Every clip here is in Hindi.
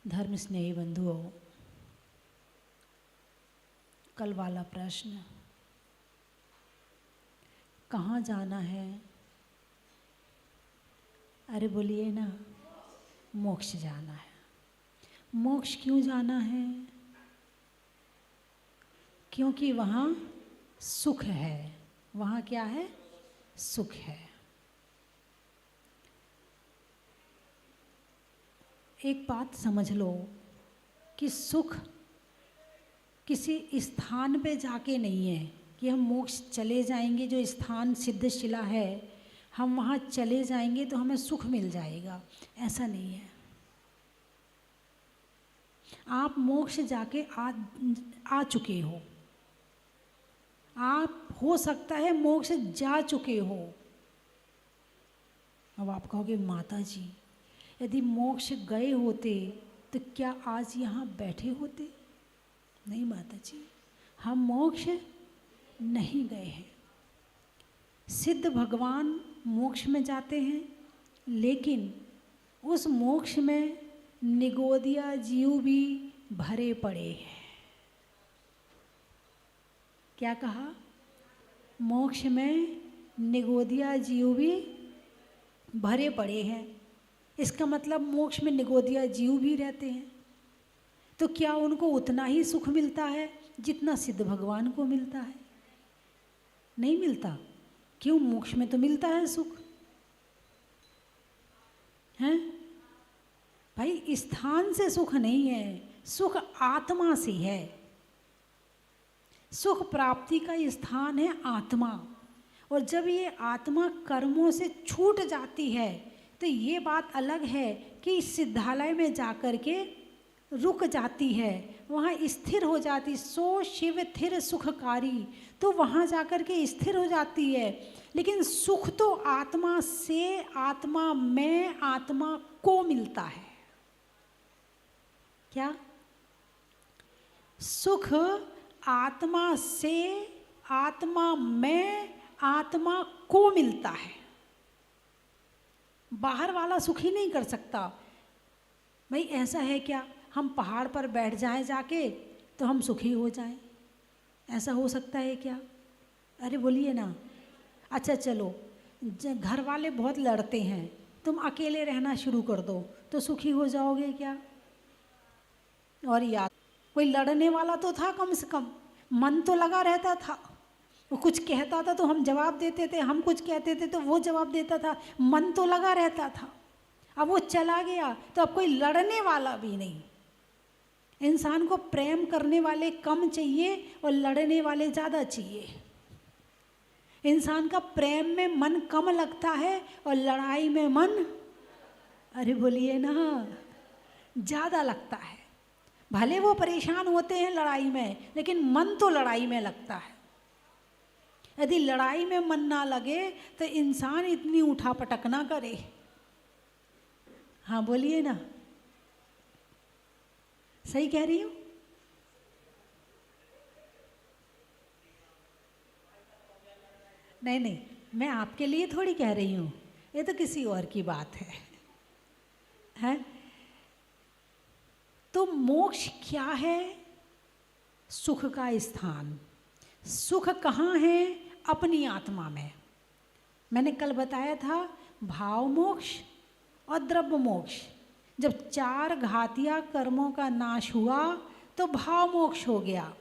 धर्म स्नेही बंधुओं, कल वाला प्रश्न, कहाँ जाना है? अरे बोलिए ना, मोक्ष जाना है। मोक्ष क्यों जाना है? क्योंकि वहाँ सुख है। वहाँ क्या है? सुख है। एक बात समझ लो कि सुख किसी स्थान पे जाके नहीं है कि हम मोक्ष चले जाएंगे, जो स्थान सिद्धशिला है हम वहाँ चले जाएंगे तो हमें सुख मिल जाएगा, ऐसा नहीं है। आप मोक्ष जाके आ चुके हो। आप हो सकता है मोक्ष जा चुके हो। अब आप कहोगे माता जी, यदि मोक्ष गए होते तो क्या आज यहाँ बैठे होते? नहीं माता जी, हम मोक्ष नहीं गए हैं। सिद्ध भगवान मोक्ष में जाते हैं, लेकिन उस मोक्ष में निगोदिया जीव भी भरे पड़े हैं। क्या कहा? मोक्ष में निगोदिया जीव भी भरे पड़े हैं। इसका मतलब मोक्ष में निगोदिया जीव भी रहते हैं। तो क्या उनको उतना ही सुख मिलता है जितना सिद्ध भगवान को मिलता है? नहीं मिलता। क्यों? मोक्ष में तो मिलता है सुख, हैं भाई? स्थान से सुख नहीं है, सुख आत्मा से है। सुख प्राप्ति का स्थान है आत्मा। और जब ये आत्मा कर्मों से छूट जाती है तो ये बात अलग है कि सिद्धालय में जाकर के रुक जाती है, वहाँ स्थिर हो जाती। सो शिव थिर सुखकारी, तो वहाँ जाकर के स्थिर हो जाती है। लेकिन सुख तो आत्मा से, आत्मा में, आत्मा को मिलता है। क्या? सुख आत्मा से, आत्मा में, आत्मा को मिलता है। बाहर वाला सुख ही नहीं कर सकता। भाई ऐसा है क्या हम पहाड़ पर बैठ जाएं जाके तो हम सुखी हो जाएं? ऐसा हो सकता है क्या? अरे बोलिए ना। अच्छा चलो, घर वाले बहुत लड़ते हैं, तुम अकेले रहना शुरू कर दो तो सुखी हो जाओगे क्या? और याद, कोई लड़ने वाला तो था, कम से कम मन तो लगा रहता था। वो कुछ कहता था तो हम जवाब देते थे, हम कुछ कहते थे तो वो जवाब देता था, मन तो लगा रहता था। अब वो चला गया तो अब कोई लड़ने वाला भी नहीं। इंसान को प्रेम करने वाले कम चाहिए और लड़ने वाले ज़्यादा चाहिए। इंसान का प्रेम में मन कम लगता है और लड़ाई में मन, अरे बोलिए ना, ज़्यादा लगता है। भले वो परेशान होते हैं लड़ाई में, लेकिन मन तो लड़ाई में लगता है। यदि लड़ाई में मन ना लगे तो इंसान इतनी उठा पटक ना करे। हाँ बोलिए ना, सही कह रही हूँ? नहीं नहीं, मैं आपके लिए थोड़ी कह रही हूँ, ये तो किसी और की बात है, हैं? तो मोक्ष क्या है? सुख का स्थान। सुख कहाँ है? अपनी आत्मा में। मैंने कल बताया था भाव मोक्ष और द्रव्य मोक्ष। जब 4 घातिया कर्मों का नाश हुआ तो भाव मोक्ष हो गया,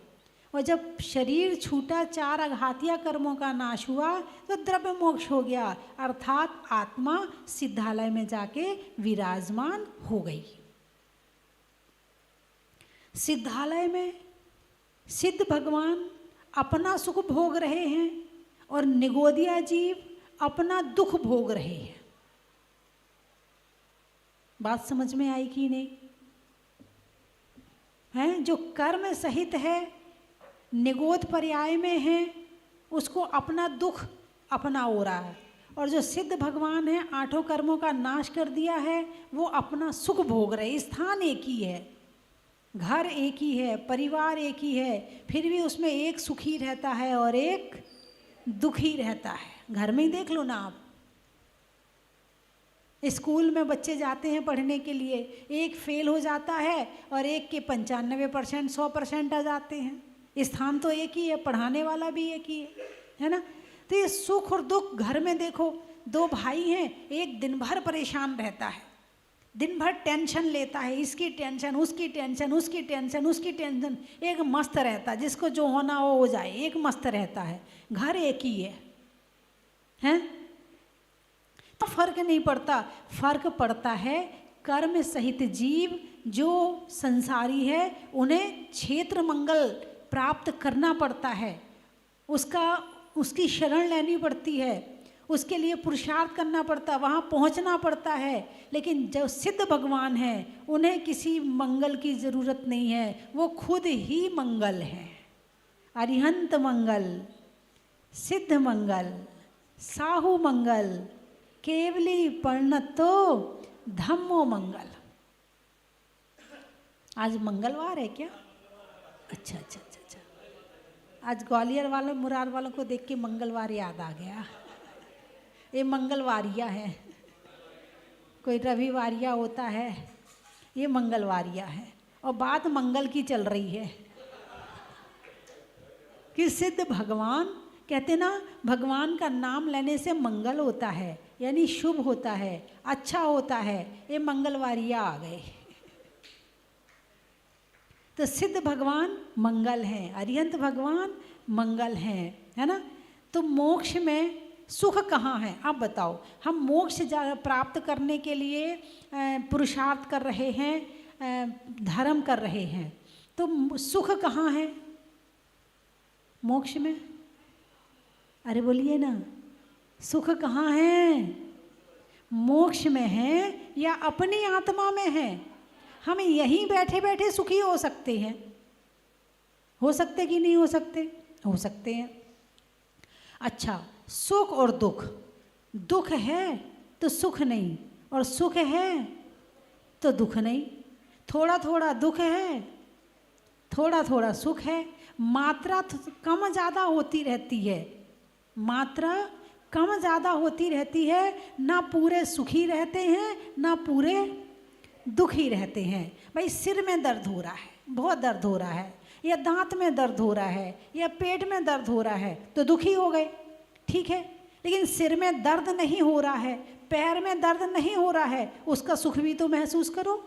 और जब शरीर छूटा, 4 अघातिया कर्मों का नाश हुआ तो द्रव्य मोक्ष हो गया, अर्थात आत्मा सिद्धालय में जाके विराजमान हो गई। सिद्धालय में सिद्ध भगवान अपना सुख भोग रहे हैं और निगोदिया जीव अपना दुख भोग रहे हैं। बात समझ में आई कि नहीं? हैं? जो कर्म सहित है, निगोद पर्याय में है, उसको अपना दुख अपना हो रहा है, और जो सिद्ध भगवान है, 8 कर्मों का नाश कर दिया है, वो अपना सुख भोग रहे। स्थान एक ही है, घर एक ही है, परिवार एक ही है, फिर भी उसमें एक सुखी रहता है और एक दुखी रहता है। घर में ही देख लो ना आप, स्कूल में बच्चे जाते हैं पढ़ने के लिए, एक फेल हो जाता है और एक के 95% 100% आ जाते हैं। स्थान तो एक ही है, पढ़ाने वाला भी एक ही है ना। तो ये सुख और दुख घर में देखो, दो भाई हैं, एक दिन भर परेशान रहता है, दिन भर टेंशन लेता है, इसकी टेंशन उसकी टेंशन उसकी टेंशन उसकी टेंशन, एक मस्त रहता है, जिसको जो होना हो जाए, एक मस्त रहता है। घर एक ही है, हैं? तो फर्क नहीं पड़ता, फर्क पड़ता है कर्म सहित जीव जो संसारी है, उन्हें क्षेत्र मंगल प्राप्त करना पड़ता है, उसकी शरण लेनी पड़ती है, उसके लिए पुरुषार्थ करना पड़ता है, वहाँ पहुँचना पड़ता है। लेकिन जो सिद्ध भगवान हैं उन्हें किसी मंगल की ज़रूरत नहीं है, वो खुद ही मंगल हैं। अरिहंत मंगल, सिद्ध मंगल, साहु मंगल, केवली परिणतो धम्मो मंगल। आज मंगलवार है क्या? अच्छा अच्छा अच्छा अच्छा, आज ग्वालियर वालों मुरार वालों को देख के मंगलवार याद आ गया। ये मंगलवारिया है, कोई रविवारिया होता है, ये मंगलवारिया है। और बात मंगल की चल रही है कि सिद्ध भगवान कहते ना, भगवान का नाम लेने से मंगल होता है, यानी शुभ होता है, अच्छा होता है। ये मंगलवारिया आ गए। तो सिद्ध भगवान मंगल हैं, अरिहंत भगवान मंगल हैं, है ना। तो मोक्ष में सुख कहाँ है आप बताओ? हम मोक्ष प्राप्त करने के लिए पुरुषार्थ कर रहे हैं, धर्म कर रहे हैं, तो सुख कहाँ है मोक्ष में? अरे बोलिए ना, सुख कहाँ है? मोक्ष में है या अपनी आत्मा में है? हम यहीं बैठे बैठे सुखी हो सकते हैं, हो सकते कि नहीं हो सकते? हो सकते हैं। अच्छा, सुख और दुख, दुख है तो सुख नहीं, और सुख है तो दुख नहीं। थोड़ा थोड़ा दुख है, थोड़ा थोड़ा सुख है, मात्रा कम ज़्यादा होती रहती है, मात्रा कम ज़्यादा होती रहती है। ना पूरे सुखी रहते हैं ना पूरे दुखी रहते हैं। भाई सिर में दर्द हो रहा है, बहुत दर्द हो रहा है, या दांत में दर्द हो रहा है, या पेट में दर्द हो रहा है, तो दुखी हो गए, ठीक है। लेकिन सिर में दर्द नहीं हो रहा है, पैर में दर्द नहीं हो रहा है, उसका सुख भी तो महसूस करो।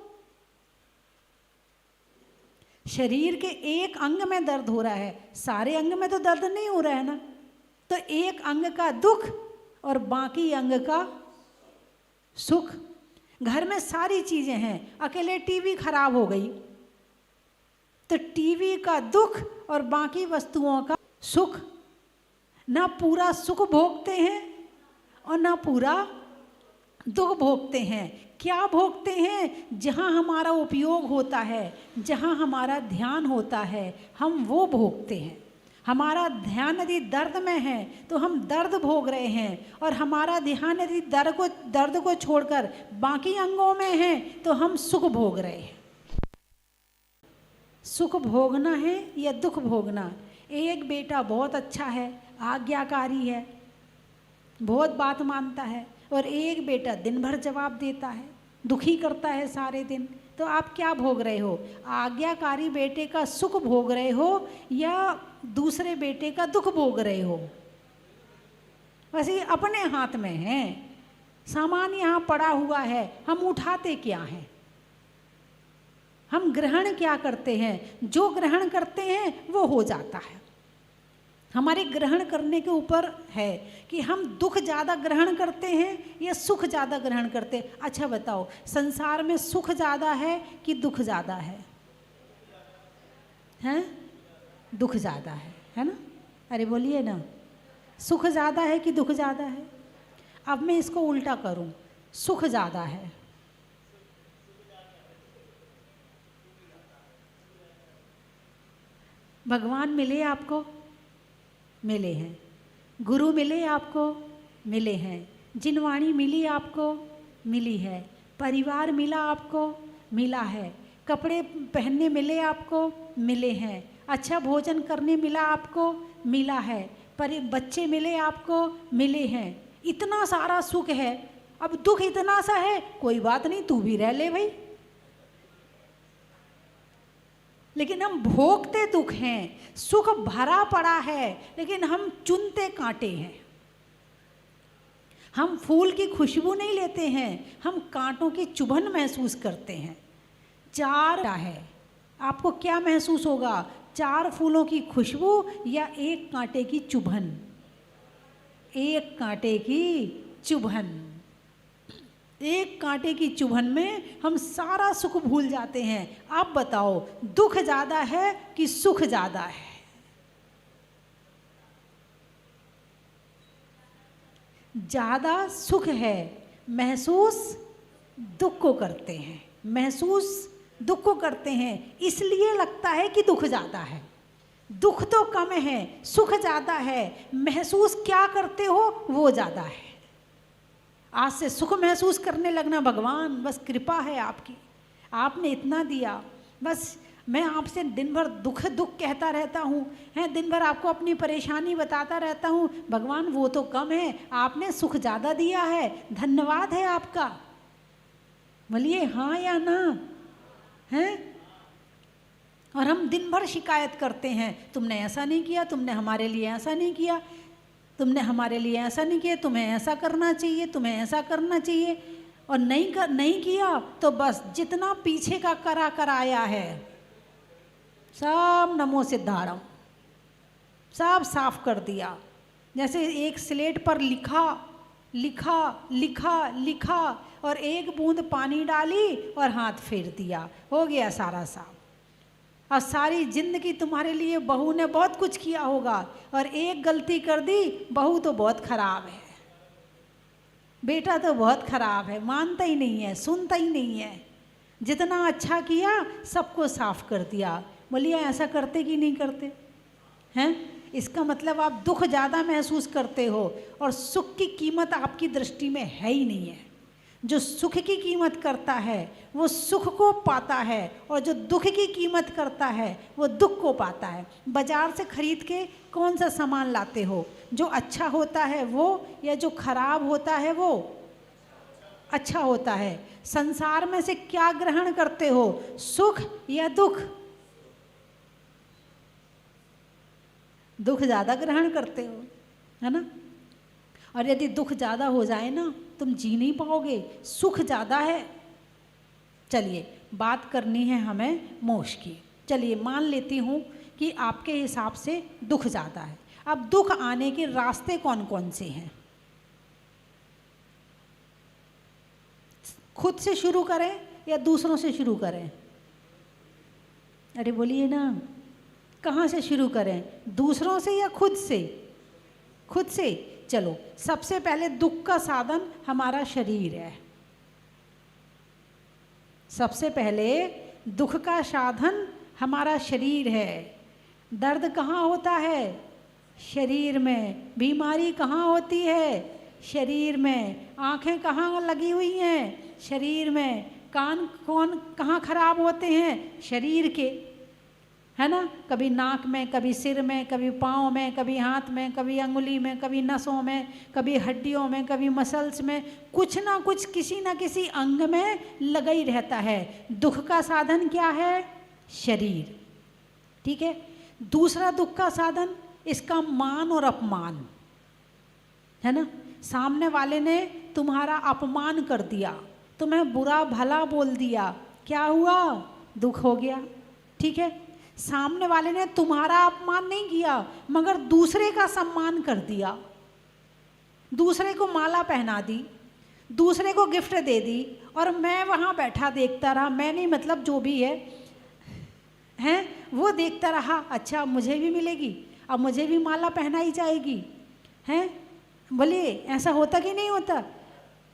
शरीर के एक अंग में दर्द हो रहा है, सारे अंग में तो दर्द नहीं हो रहा है ना। तो एक अंग का दुख और बाकी अंग का सुख। घर में सारी चीजें हैं, अकेले टीवी खराब हो गई तो टीवी का दुख और बाकी वस्तुओं का सुख। ना पूरा सुख भोगते हैं और ना पूरा दुख भोगते हैं। क्या भोगते हैं? जहाँ हमारा उपयोग होता है, जहाँ हमारा ध्यान होता है, हम वो भोगते हैं। हमारा ध्यान यदि दर्द में है तो हम दर्द भोग रहे हैं, और हमारा ध्यान यदि दर्द को छोड़कर बाकी अंगों में है तो हम सुख भोग रहे हैं। सुख भोगना है या दुख भोगना? एक बेटा बहुत अच्छा है, आज्ञाकारी है, बहुत बात मानता है, और एक बेटा दिन भर जवाब देता है, दुखी करता है सारे दिन। तो आप क्या भोग रहे हो? आज्ञाकारी बेटे का सुख भोग रहे हो या दूसरे बेटे का दुख भोग रहे हो? वैसे अपने हाथ में है, सामान यहाँ पड़ा हुआ है, हम उठाते क्या हैं? हम ग्रहण क्या करते हैं? जो ग्रहण करते हैं वो हो जाता है। हमारे ग्रहण करने के ऊपर है कि हम दुख ज़्यादा ग्रहण करते हैं या सुख ज़्यादा ग्रहण करते हैं। अच्छा बताओ, संसार में सुख ज़्यादा है कि दुख ज़्यादा है? हैं? दुख ज़्यादा है ना? अरे बोलिए ना, सुख ज़्यादा है कि दुख ज़्यादा है? अब मैं इसको उल्टा करूं, सुख ज़्यादा है। भगवान मिले आपको? मिले हैं। गुरु मिले आपको? मिले हैं। जिनवाणी मिली आपको? मिली है। परिवार मिला आपको? मिला है। कपड़े पहनने मिले आपको? मिले हैं। अच्छा भोजन करने मिला आपको? मिला है। पर बच्चे मिले आपको? मिले हैं। इतना सारा सुख है, अब दुख इतना सा है, कोई बात नहीं, तू भी रह ले भाई। लेकिन हम भोगते दुख हैं, सुख भरा पड़ा है, लेकिन हम चुनते कांटे हैं। हम फूल की खुशबू नहीं लेते हैं, हम कांटों की चुभन महसूस करते हैं। चार है, आपको क्या महसूस होगा? 4 फूलों की खुशबू या एक कांटे की चुभन? एक कांटे की चुभन। एक कांटे की चुभन में हम सारा सुख भूल जाते हैं। आप बताओ, दुख ज़्यादा है कि सुख ज़्यादा है? ज़्यादा सुख है, महसूस दुख को करते हैं, महसूस दुख को करते हैं, इसलिए लगता है कि दुख ज़्यादा है। दुख तो कम है, सुख ज़्यादा है, महसूस क्या करते हो वो ज़्यादा है। आज से सुख महसूस करने लगना, भगवान बस कृपा है आपकी, आपने इतना दिया। बस मैं आपसे दिन भर दुख दुख कहता रहता हूँ, हैं, दिन भर आपको अपनी परेशानी बताता रहता हूँ, भगवान वो तो कम है, आपने सुख ज़्यादा दिया है, धन्यवाद है आपका। बोलिए हाँ या ना? हैं? और हम दिन भर शिकायत करते हैं, तुमने ऐसा नहीं किया, तुमने हमारे लिए ऐसा नहीं किया, तुमने हमारे लिए ऐसा नहीं किया, तुम्हें ऐसा करना चाहिए, तुम्हें ऐसा करना चाहिए। और नहीं किया तो बस जितना पीछे का कराया है सब नमो सिद्धारम, सब साफ कर दिया। जैसे एक स्लेट पर लिखा लिखा लिखा लिखा और एक बूंद पानी डाली और हाथ फेर दिया, हो गया सारा साफ। और सारी जिंदगी तुम्हारे लिए बहू ने बहुत कुछ किया होगा और एक गलती कर दी, बहू तो बहुत खराब है, बेटा तो बहुत खराब है, मानता ही नहीं है, सुनता ही नहीं है, जितना अच्छा किया सबको साफ कर दिया। बोलिए ऐसा करते कि नहीं करते हैं? इसका मतलब आप दुख ज़्यादा महसूस करते हो और सुख की कीमत आपकी दृष्टि में है ही नहीं है। जो सुख की कीमत करता है वो सुख को पाता है, और जो दुख की कीमत करता है वो दुख को पाता है। बाजार से खरीद के कौन सा सामान लाते हो? जो अच्छा होता है वो, या जो खराब होता है वो अच्छा होता है? संसार में से क्या ग्रहण करते हो, सुख या दुख? दुख ज़्यादा ग्रहण करते हो, है ना? और यदि दुख ज़्यादा हो जाए ना, तुम जी नहीं पाओगे, सुख ज़्यादा है। चलिए बात करनी है हमें मोक्ष की। चलिए मान लेती हूँ कि आपके हिसाब से दुख ज़्यादा है। अब दुख आने के रास्ते कौन कौन से हैं? खुद से शुरू करें या दूसरों से शुरू करें? अरे बोलिए ना, कहाँ से शुरू करें, दूसरों से या खुद से? खुद से। चलो सबसे पहले दुख का साधन हमारा शरीर है। सबसे पहले दुख का साधन हमारा शरीर है। दर्द कहाँ होता है? शरीर में। बीमारी कहाँ होती है? शरीर में। आँखें कहाँ लगी हुई हैं? शरीर में। कान कहाँ खराब होते हैं? शरीर के, है ना? कभी नाक में, कभी सिर में, कभी पाँव में, कभी हाथ में, कभी अंगुली में, कभी नसों में, कभी हड्डियों में, कभी मसल्स में, कुछ ना कुछ किसी ना किसी अंग में लगा ही रहता है। दुख का साधन क्या है? शरीर। ठीक है। दूसरा दुख का साधन इसका मान और अपमान, है ना? सामने वाले ने तुम्हारा अपमान कर दिया, तुम्हें बुरा भला बोल दिया, क्या हुआ? दुख हो गया। ठीक है। सामने वाले ने तुम्हारा अपमान नहीं किया मगर दूसरे का सम्मान कर दिया, दूसरे को माला पहना दी, दूसरे को गिफ्ट दे दी, और मैं वहाँ बैठा देखता रहा। मैं नहीं, मतलब जो भी है हैं, वो देखता रहा, अच्छा मुझे भी मिलेगी, अब मुझे भी माला पहनाई जाएगी, हैं? बोलिए ऐसा होता कि नहीं होता?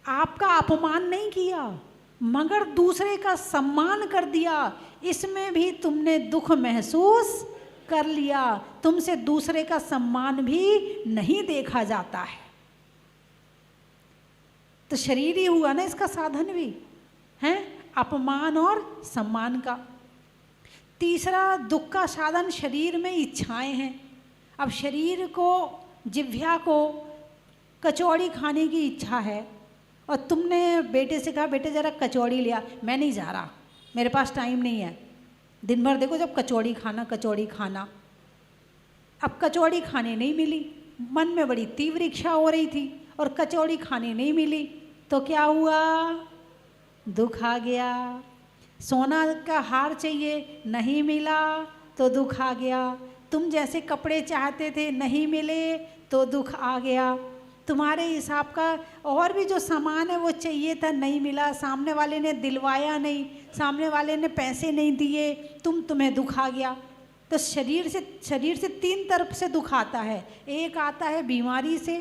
आपका अपमान नहीं किया मगर दूसरे का सम्मान कर दिया, इसमें भी तुमने दुख महसूस कर लिया। तुमसे दूसरे का सम्मान भी नहीं देखा जाता है, तो शरीर ही हुआ ना इसका साधन भी, हैं? अपमान और सम्मान का। तीसरा दुख का साधन शरीर में इच्छाएं हैं। अब शरीर को, जिह्वा को कचौड़ी खाने की इच्छा है, और तुमने बेटे से कहा बेटे ज़रा कचौड़ी लिया, मैं नहीं जा रहा, मेरे पास टाइम नहीं है। दिन भर देखो जब कचौड़ी खाना कचौड़ी खाना। अब कचौड़ी खाने नहीं मिली, मन में बड़ी तीव्र इच्छा हो रही थी और कचौड़ी खाने नहीं मिली, तो क्या हुआ, दुख आ गया। सोना का हार चाहिए, नहीं मिला तो दुख आ गया। तुम जैसे कपड़े चाहते थे, नहीं मिले तो दुख आ गया। तुम्हारे हिसाब का और भी जो सामान है वो चाहिए था, नहीं मिला, सामने वाले ने दिलवाया नहीं, सामने वाले ने पैसे नहीं दिए, तुम्हें दुख आ गया। तो शरीर से 3 तरफ से दुख आता है। एक आता है बीमारी से,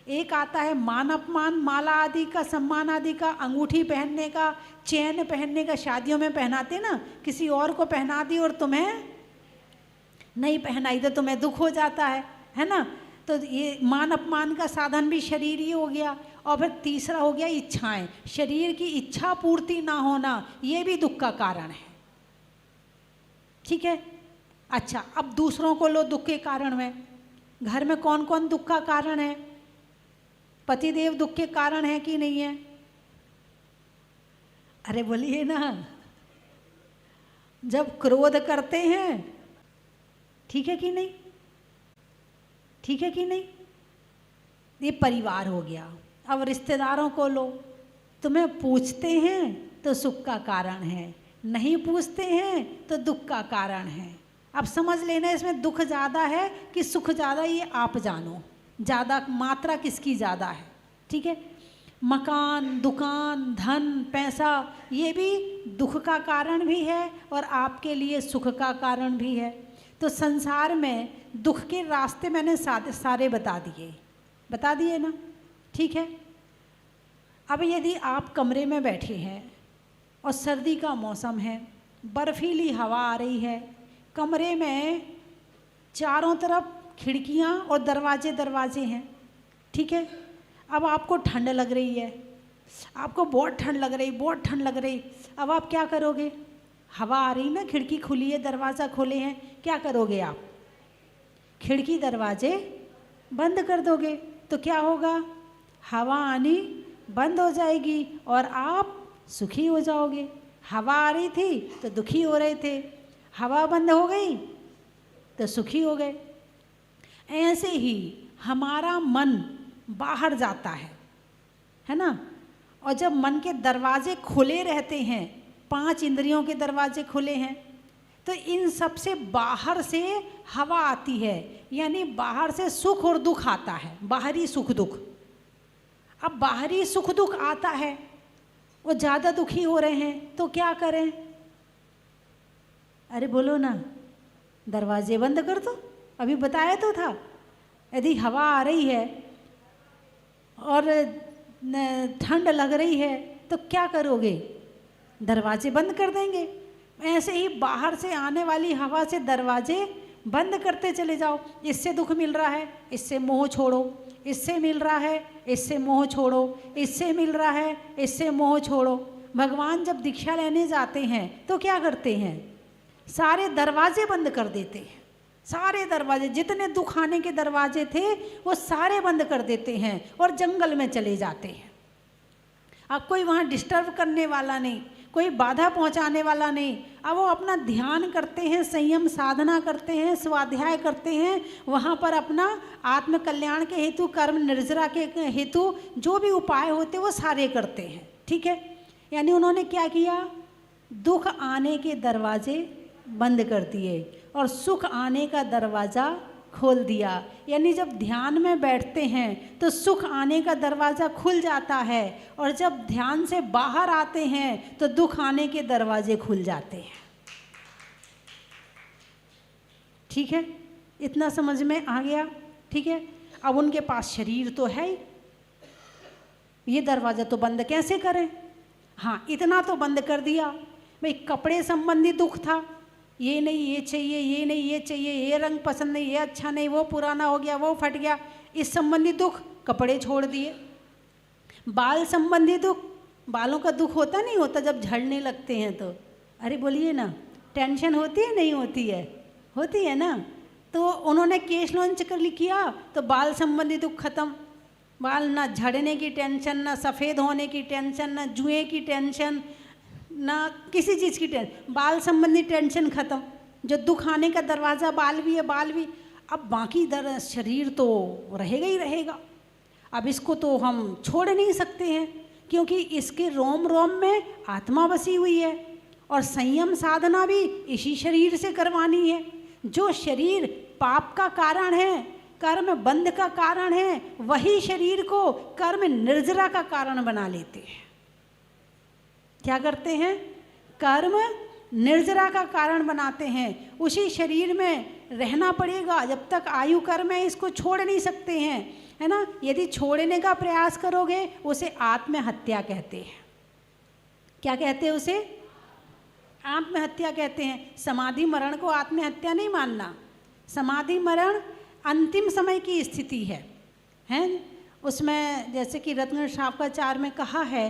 एक आता है मान अपमान, माला आदि का, सम्मान आदि का, अंगूठी पहनने का, चैन पहनने का, शादियों में पहनाते ना, किसी और को पहना दी और तुम्हें नहीं पहनाई तो तुम्हें दुख हो जाता है ना। तो ये मान अपमान का साधन भी शरीर ही हो गया। और फिर तीसरा हो गया इच्छाएं, शरीर की इच्छा पूर्ति ना होना, ये भी दुख का कारण है। ठीक है, अच्छा अब दूसरों को लो दुख के कारण में। घर में कौन कौन दुख का कारण है? पतिदेव दुख के कारण है कि नहीं है? अरे बोलिए ना। जब क्रोध करते हैं, ठीक है कि नहीं, ठीक है कि नहीं, ये परिवार हो गया। अब रिश्तेदारों को लो, तुम्हें पूछते हैं तो सुख का कारण है, नहीं पूछते हैं तो दुख का कारण है। अब समझ लेना इसमें दुख ज़्यादा है कि सुख ज़्यादा, ये आप जानो, ज़्यादा मात्रा किसकी ज़्यादा है। ठीक है, मकान, दुकान, धन, पैसा, ये भी दुख का कारण भी है और आपके लिए सुख का कारण भी है। तो संसार में दुख के रास्ते मैंने सारे बता दिए ना। ठीक है, अब यदि आप कमरे में बैठे हैं और सर्दी का मौसम है, बर्फीली हवा आ रही है, कमरे में चारों तरफ खिड़कियां और दरवाजे हैं, ठीक है, अब आपको ठंड लग रही है, आपको बहुत ठंड लग रही। अब आप क्या करोगे? हवा आ रही ना, खिड़की खुली है, दरवाज़ा खोले हैं, क्या करोगे आप? खिड़की दरवाजे बंद कर दोगे तो क्या होगा? हवा आनी बंद हो जाएगी और आप सुखी हो जाओगे। हवा आ रही थी तो दुखी हो रहे थे, हवा बंद हो गई तो सुखी हो गए। ऐसे ही हमारा मन बाहर जाता है ना। और जब मन के दरवाजे खुले रहते हैं, 5 इंद्रियों के दरवाजे खुले हैं, तो इन सब से बाहर से हवा आती है, यानी बाहर से सुख और दुख आता है, बाहरी सुख दुख। अब बाहरी सुख दुख आता है, वो ज़्यादा दुखी हो रहे हैं तो क्या करें? अरे बोलो ना, दरवाजे बंद कर दो। अभी बताया तो था, यदि हवा आ रही है और ठंड लग रही है तो क्या करोगे? दरवाजे बंद कर देंगे। ऐसे ही बाहर से आने वाली हवा से दरवाजे बंद करते चले जाओ। इससे दुख मिल रहा है, इससे मोह छोड़ो, इससे मिल रहा है, इससे मोह छोड़ो, इससे मिल रहा है, इससे मोह छोड़ो। भगवान जब दीक्षा लेने जाते हैं तो क्या करते हैं? सारे दरवाजे बंद कर देते हैं, सारे दरवाजे, जितने दुख आने के दरवाजे थे वो सारे बंद कर देते हैं और जंगल में चले जाते हैं। अब कोई वहाँ डिस्टर्ब करने वाला नहीं, कोई बाधा पहुँचाने वाला नहीं। अब वो अपना ध्यान करते हैं, संयम साधना करते हैं, स्वाध्याय करते हैं, वहाँ पर अपना आत्म कल्याण के हेतु, कर्म निर्जरा के हेतु जो भी उपाय होते वो सारे करते हैं। ठीक है, यानी उन्होंने क्या किया? दुख आने के दरवाजे बंद कर दिए और सुख आने का दरवाज़ा खोल दिया। यानी जब ध्यान में बैठते हैं तो सुख आने का दरवाज़ा खुल जाता है और जब ध्यान से बाहर आते हैं तो दुख आने के दरवाजे खुल जाते हैं। ठीक है, इतना समझ में आ गया? ठीक है, अब उनके पास शरीर तो है ही, ये दरवाज़ा तो बंद कैसे करें? हाँ, इतना तो बंद कर दिया भाई, कपड़े संबंधी दुख था, ये नहीं ये चाहिए, ये नहीं ये चाहिए, ये रंग पसंद नहीं, ये अच्छा नहीं, वो पुराना हो गया, वो फट गया, इस संबंधी दुख कपड़े छोड़ दिए। बाल संबंधी दुख, बालों का दुख होता नहीं होता जब झड़ने लगते हैं तो? अरे बोलिए ना, टेंशन होती है नहीं होती है? होती है ना। तो उन्होंने केश लॉन्च कर किया तो बाल संबंधी दुख खत्म। बाल ना झड़ने की टेंशन, ना सफ़ेद होने की टेंशन, ना जुए की टेंशन, ना किसी चीज़ की टेंशन, बाल संबंधी टेंशन ख़त्म। जो दुख आने का दरवाज़ा बाल भी है, बाल भी। अब बाकी शरीर तो रहेगा ही रहेगा। अब इसको तो हम छोड़ नहीं सकते हैं, क्योंकि इसके रोम रोम में आत्मा बसी हुई है, और संयम साधना भी इसी शरीर से करवानी है। जो शरीर पाप का कारण है, कर्म बंध का कारण है, वही शरीर को कर्म निर्जरा का कारण बना लेते हैं। क्या करते हैं? कर्म निर्जरा का कारण बनाते हैं। उसी शरीर में रहना पड़ेगा जब तक आयु कर्म है, इसको छोड़ नहीं सकते हैं, है ना। यदि छोड़ने का प्रयास करोगे उसे आत्महत्या कहते हैं। क्या कहते हैं उसे? आत्महत्या कहते हैं। समाधि मरण को आत्महत्या नहीं मानना। समाधि मरण अंतिम समय की स्थिति है। उसमें जैसे कि रत्न शावकाचार्य में कहा है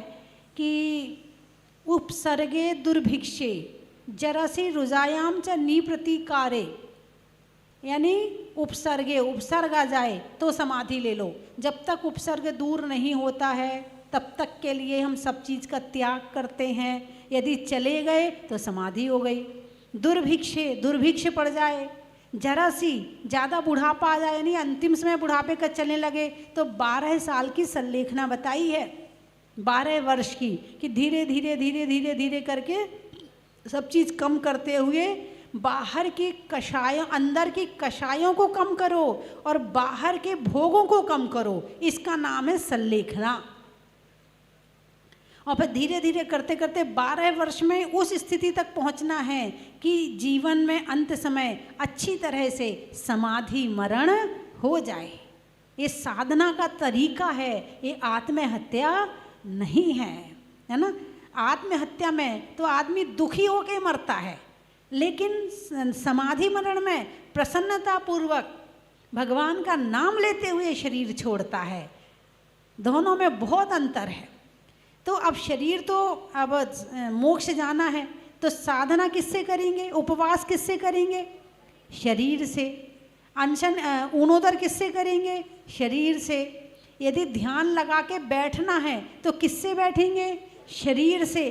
कि उपसर्गे दुर्भिक्षे जरसी रुजायाम च निप्रतिकारे, यानी उपसर्ग आ जाए तो समाधि ले लो। जब तक उपसर्ग दूर नहीं होता है तब तक के लिए हम सब चीज़ का त्याग करते हैं। यदि चले गए तो समाधि हो गई। दुर्भिक्ष पड़ जाए, जरा सी ज़्यादा बुढ़ापा आ जाए, यानी अंतिम समय बुढ़ापे का चलने लगे, तो 12 साल की संलेखना बताई है, 12 वर्ष की, कि धीरे धीरे धीरे धीरे धीरे करके सब चीज़ कम करते हुए बाहर की कषायों, अंदर की कषायों को कम करो और बाहर के भोगों को कम करो। इसका नाम है संलेखना। और फिर धीरे धीरे करते करते 12 वर्ष में उस स्थिति तक पहुंचना है कि जीवन में अंत समय अच्छी तरह से समाधि मरण हो जाए। ये साधना का तरीका है, ये आत्महत्या नहीं है ना। आत्महत्या में तो आदमी दुखी होकर मरता है, लेकिन समाधि मरण में प्रसन्नता पूर्वक भगवान का नाम लेते हुए शरीर छोड़ता है। दोनों में बहुत अंतर है। तो अब शरीर तो अब मोक्ष जाना है, तो साधना किससे करेंगे? उपवास किससे करेंगे? शरीर से। अनशन ऊनोदर किससे करेंगे? शरीर से। यदि ध्यान लगा के बैठना है तो किससे बैठेंगे? शरीर से,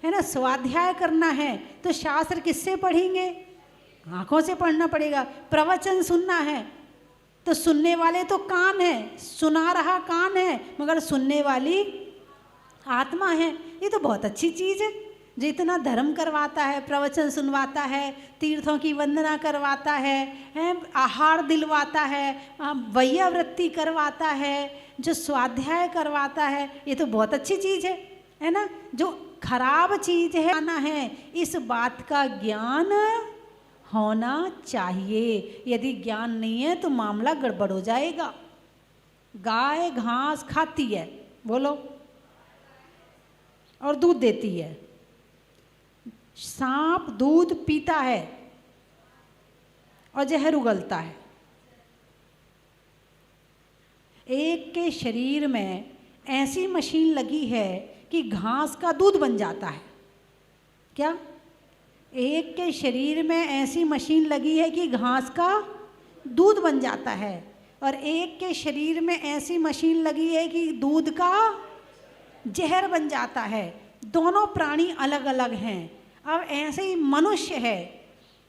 है ना। स्वाध्याय करना है तो शास्त्र किससे पढ़ेंगे? आँखों से पढ़ना पड़ेगा। प्रवचन सुनना है तो सुनने वाले तो कान है, सुना रहा कान है, मगर सुनने वाली आत्मा है। ये तो बहुत अच्छी चीज़ है। जो इतना धर्म करवाता है, प्रवचन सुनवाता है, तीर्थों की वंदना करवाता है, आहार दिलवाता है, वैयावृत्ति करवाता है, जो स्वाध्याय करवाता है, ये तो बहुत अच्छी चीज़ है ना। जो खराब चीज़ है आना है, इस बात का ज्ञान होना चाहिए। यदि ज्ञान नहीं है तो मामला गड़बड़ हो जाएगा। गाय घास खाती है, बोलो, और दूध देती है। सांप दूध पीता है और जहर उगलता है। एक के शरीर में ऐसी मशीन लगी है कि घास का दूध बन जाता है। क्या? एक के शरीर में ऐसी मशीन लगी है कि घास का दूध बन जाता है, और एक के शरीर में ऐसी मशीन लगी है कि दूध का जहर बन जाता है। दोनों प्राणी अलग अलग हैं। अब ऐसे ही मनुष्य है।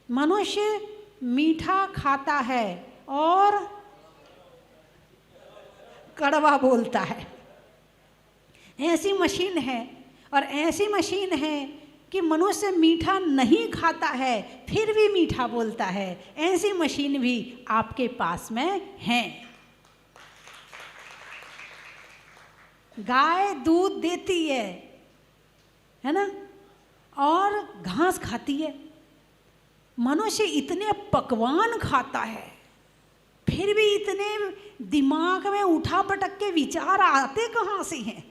मनुष्य मीठा खाता है और कड़वा बोलता है। ऐसी मशीन है, और ऐसी मशीन है कि मनुष्य मीठा नहीं खाता है फिर भी मीठा बोलता है। ऐसी मशीन भी आपके पास में है। गाय दूध देती है ना, और घास खाती है। मनुष्य इतने पकवान खाता है फिर भी इतने दिमाग में उठा पटक के विचार आते कहाँ से हैं?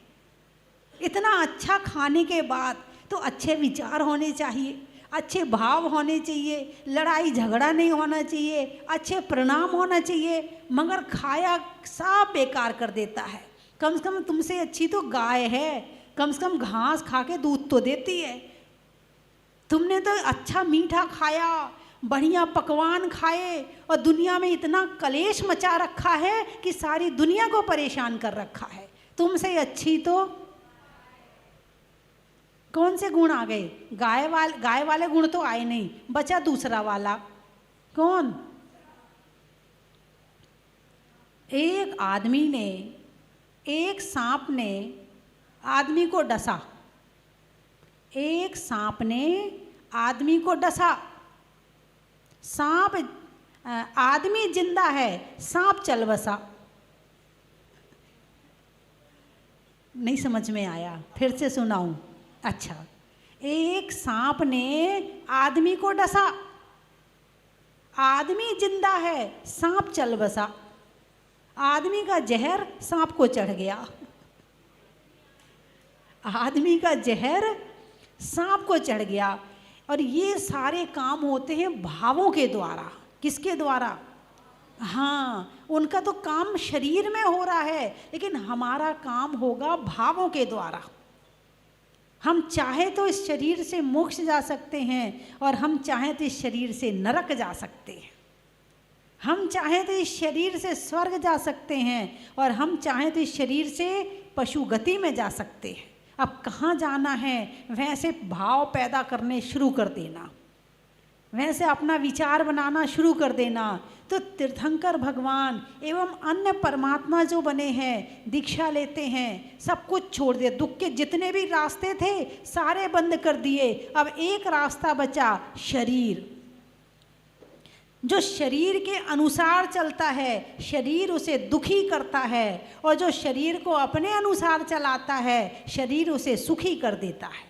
इतना अच्छा खाने के बाद तो अच्छे विचार होने चाहिए, अच्छे भाव होने चाहिए, लड़ाई झगड़ा नहीं होना चाहिए, अच्छे प्रणाम होना चाहिए, मगर खाया सब बेकार कर देता है। कम से कम तुमसे अच्छी तो गाय है, कम से कम घास खा के दूध तो देती है। तुमने तो अच्छा मीठा खाया, बढ़िया पकवान खाए और दुनिया में इतना कलेश मचा रखा है कि सारी दुनिया को परेशान कर रखा है। तुमसे अच्छी तो कौन से गुण आ गए? गाय वाले गुण तो आए नहीं, बचा दूसरा वाला। कौन? एक आदमी ने, एक सांप ने आदमी को डसा। एक सांप ने आदमी को डसा। सांप, आदमी जिंदा है, सांप चल बसा। नहीं समझ में आया, फिर से सुनाऊं? अच्छा, एक सांप ने आदमी को डसा, आदमी जिंदा है, सांप चल बसा। आदमी का जहर सांप को चढ़ गया। आदमी का जहर सांप को चढ़ गया। और ये सारे काम होते हैं भावों के द्वारा। किसके द्वारा? हाँ, उनका तो काम शरीर में हो रहा है, लेकिन हमारा काम होगा भावों के द्वारा। हम चाहे तो इस शरीर से मोक्ष जा सकते हैं, और हम चाहे तो इस शरीर से नरक जा सकते हैं। हम चाहे तो इस शरीर से स्वर्ग जा सकते हैं, और हम चाहे तो इस शरीर से पशु गति में जा सकते हैं। अब कहाँ जाना है, वैसे भाव पैदा करने शुरू कर देना, वैसे अपना विचार बनाना शुरू कर देना। तो तीर्थंकर भगवान एवं अन्य परमात्मा जो बने हैं, दीक्षा लेते हैं, सब कुछ छोड़ दिया। दुख के जितने भी रास्ते थे सारे बंद कर दिए। अब एक रास्ता बचा, शरीर। जो शरीर के अनुसार चलता है, शरीर उसे दुखी करता है, और जो शरीर को अपने अनुसार चलाता है, शरीर उसे सुखी कर देता है।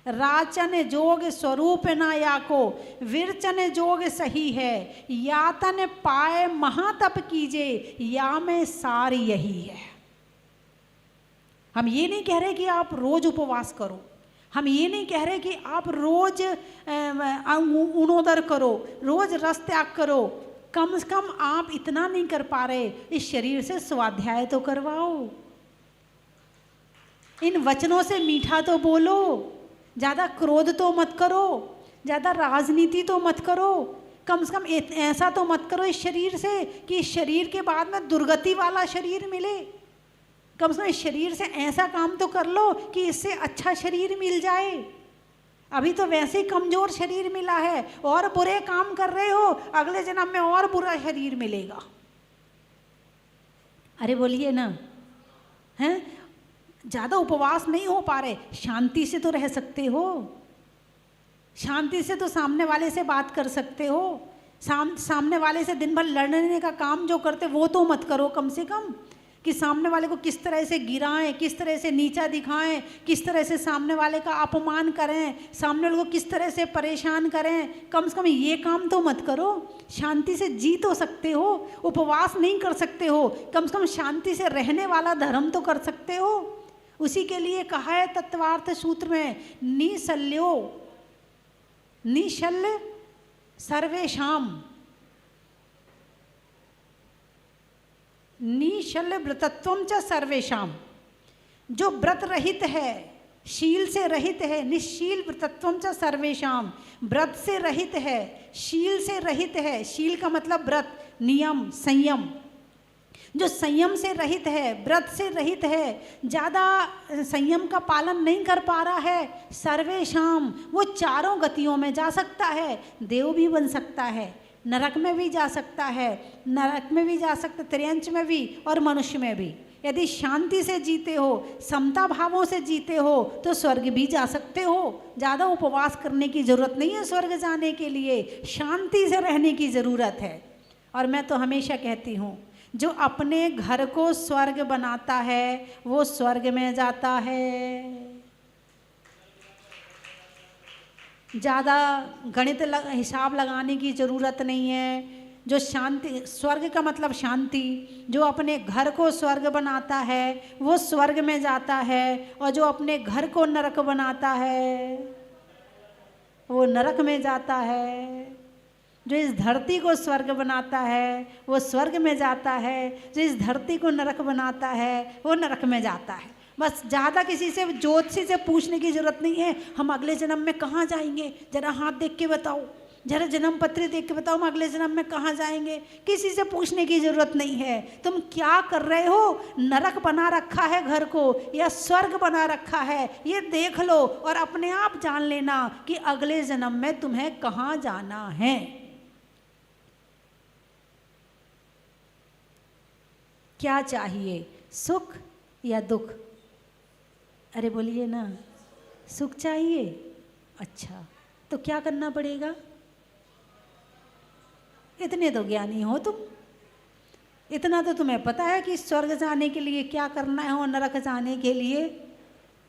राचन जोग स्वरूप न याको, विरचन जोग सही है। यातन पाए महातप कीजे, या में सार यही है। हम ये नहीं कह रहे कि आप रोज उपवास करो, हम ये नहीं कह रहे कि आप रोज उणोदर करो, रोज रस त्याग करो। कम से कम आप इतना नहीं कर पा रहे, इस शरीर से स्वाध्याय तो करवाओ, इन वचनों से मीठा तो बोलो, ज़्यादा क्रोध तो मत करो, ज़्यादा राजनीति तो मत करो। कम से कम ऐसा तो मत करो इस शरीर से कि इस शरीर के बाद में दुर्गति वाला शरीर मिले। कम से कम इस शरीर से ऐसा काम तो कर लो कि इससे अच्छा शरीर मिल जाए। अभी तो वैसे ही कमज़ोर शरीर मिला है, और बुरे काम कर रहे हो, अगले जन्म में और बुरा शरीर मिलेगा। अरे बोलिए ना, हैं? ज़्यादा उपवास नहीं हो पा रहे, शांति से तो रह सकते हो। शांति से तो सामने वाले से बात कर सकते हो। सामने वाले से दिन भर लड़ने का काम जो करते वो तो मत करो। कम से कम कि सामने वाले को किस तरह से गिराएं, किस तरह से नीचा दिखाएं, किस तरह से सामने वाले का अपमान करें, सामने वाले को किस तरह से परेशान करें, कम से कम ये काम तो मत करो। शांति से जी तो सकते हो, उपवास नहीं कर सकते हो, कम से कम शांति से रहने वाला धर्म तो कर सकते हो। उसी के लिए कहा है तत्वार्थ सूत्र में, निशल्यो निशल्य सर्वेशाम, निशल्य व्रतत्वम च सर्वेशाम। जो व्रत रहित है, शील से रहित है, निश्शील व्रतत्वम च सर्वेशाम। व्रत से रहित है, शील से रहित है। शील का मतलब व्रत, नियम, संयम। जो संयम से रहित है, व्रत से रहित है, ज़्यादा संयम का पालन नहीं कर पा रहा है, सर्वेशाम, वो चारों गतियों में जा सकता है। देव भी बन सकता है, नरक में भी जा सकता है, नरक में भी जा सकता, त्रियंच में भी, और मनुष्य में भी। यदि शांति से जीते हो, समता भावों से जीते हो, तो स्वर्ग भी जा सकते हो। ज़्यादा उपवास करने की ज़रूरत नहीं है स्वर्ग जाने के लिए, शांति से रहने की ज़रूरत है। और मैं तो हमेशा कहती हूँ, जो अपने घर को स्वर्ग बनाता है वो स्वर्ग में जाता है। ज़्यादा गणित हिसाब लगाने की ज़रूरत नहीं है। जो शांति, स्वर्ग का मतलब शांति, जो अपने घर को स्वर्ग बनाता है वो स्वर्ग में जाता है, और जो अपने घर को नरक बनाता है वो नरक में जाता है। जो इस धरती को स्वर्ग बनाता है वो स्वर्ग में जाता है, जो इस धरती को नरक बनाता है वो नरक में जाता है। बस ज़्यादा किसी से, ज्योतिषी से पूछने की ज़रूरत नहीं है हम अगले जन्म में कहाँ जाएंगे, जरा हाथ देख के बताओ, जरा जन्म पत्री देख के बताओ हम अगले जन्म में कहाँ जाएंगे। किसी से पूछने की जरूरत नहीं है। तुम क्या कर रहे हो, नरक बना रखा है घर को या स्वर्ग बना रखा है, ये देख लो और अपने आप जान लेना कि अगले जन्म में तुम्हें कहाँ जाना है। क्या चाहिए, सुख या दुख? अरे बोलिए ना, सुख चाहिए। अच्छा, तो क्या करना पड़ेगा? इतने तो ज्ञानी हो तुम, इतना तो तुम्हें पता है कि स्वर्ग जाने के लिए क्या करना है और नरक जाने के लिए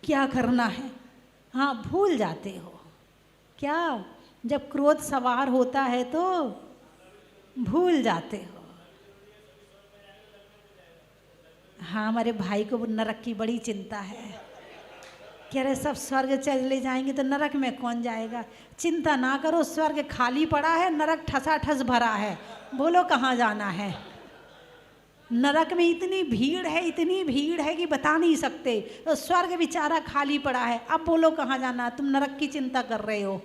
क्या करना है। हाँ, भूल जाते हो क्या? जब क्रोध सवार होता है तो भूल जाते हो। हाँ, हमारे भाई को नरक की बड़ी चिंता है। कह रहे सब स्वर्ग चले जाएंगे तो नरक में कौन जाएगा। चिंता ना करो, स्वर्ग खाली पड़ा है, नरक ठसाठस भरा है। बोलो कहाँ जाना है। नरक में इतनी भीड़ है, इतनी भीड़ है कि बता नहीं सकते। तो स्वर्ग बेचारा खाली पड़ा है, अब बोलो कहाँ जाना। तुम नरक की चिंता कर रहे हो,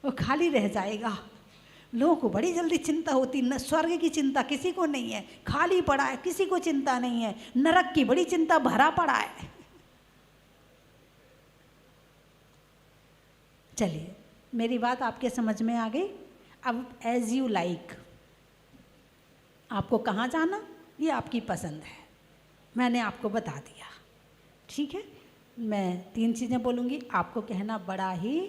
वो खाली रह जाएगा। लोगों को बड़ी जल्दी चिंता होती, न स्वर्ग की चिंता किसी को नहीं है, खाली पड़ा है, किसी को चिंता नहीं है। नरक की बड़ी चिंता, भरा पड़ा है। चलिए, मेरी बात आपके समझ में आ गई। अब एज यू लाइक, आपको कहाँ जाना ये आपकी पसंद है, मैंने आपको बता दिया। ठीक है, मैं 3 चीज़ें बोलूँगी, आपको कहना बड़ा ही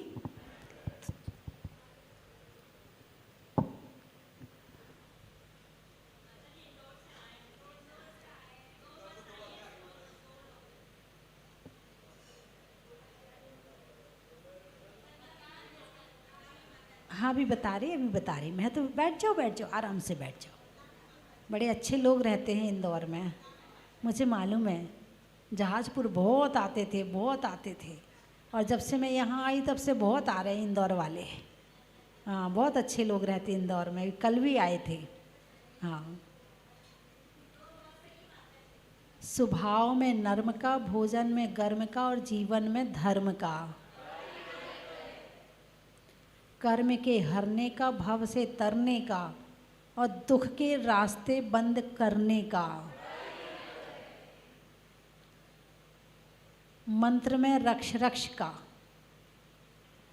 हाँ, अभी बता रही, मैं तो बैठ जाओ, आराम से बैठ जाओ। बड़े अच्छे लोग रहते हैं इंदौर में, मुझे मालूम है। जहाजपुर बहुत आते थे, और जब से मैं यहाँ आई तब से बहुत आ रहे हैं इंदौर वाले। हाँ, बहुत अच्छे लोग रहते हैं इंदौर में, कल भी आए थे। हाँ, स्वभाव में नर्म का, भोजन में गर्म का और जीवन में धर्म का, कर्म के हरने का, भव से तरने का और दुख के रास्ते बंद करने का। मंत्र में रक्ष रक्ष का,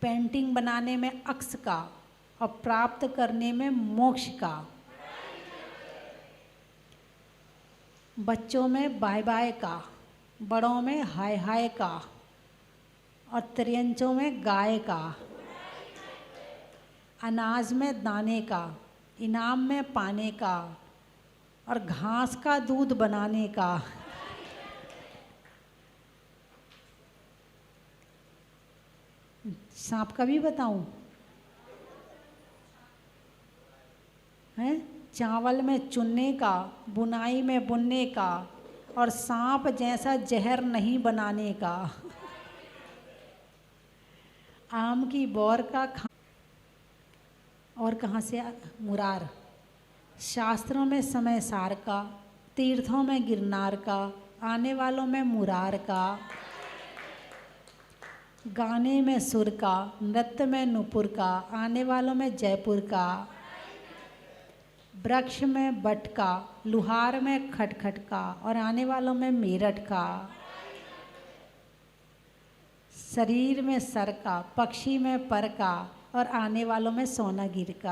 पेंटिंग बनाने में अक्स का और प्राप्त करने में मोक्ष का। बच्चों में बाय बाय का, बड़ों में हाय हाय का और त्रियंचों में गाय का। अनाज में दाने का, इनाम में पाने का और घास का दूध बनाने का। सांप का भी बताऊं? हैं? चावल में चुनने का, बुनाई में बुनने का और सांप जैसा जहर नहीं बनाने का। आम की बौर का और कहाँ से मुरार। शास्त्रों में समय सार का, तीर्थों में गिरनार का, आने वालों में मुरार का। गाने में सुर का, नृत्य में नुपुर का, आने वालों में जयपुर का। वृक्ष में बट का, लुहार में खटखट का और आने वालों में मेरठ का। शरीर में सर का, पक्षी में पर का और आने वालों में सोनागिर का।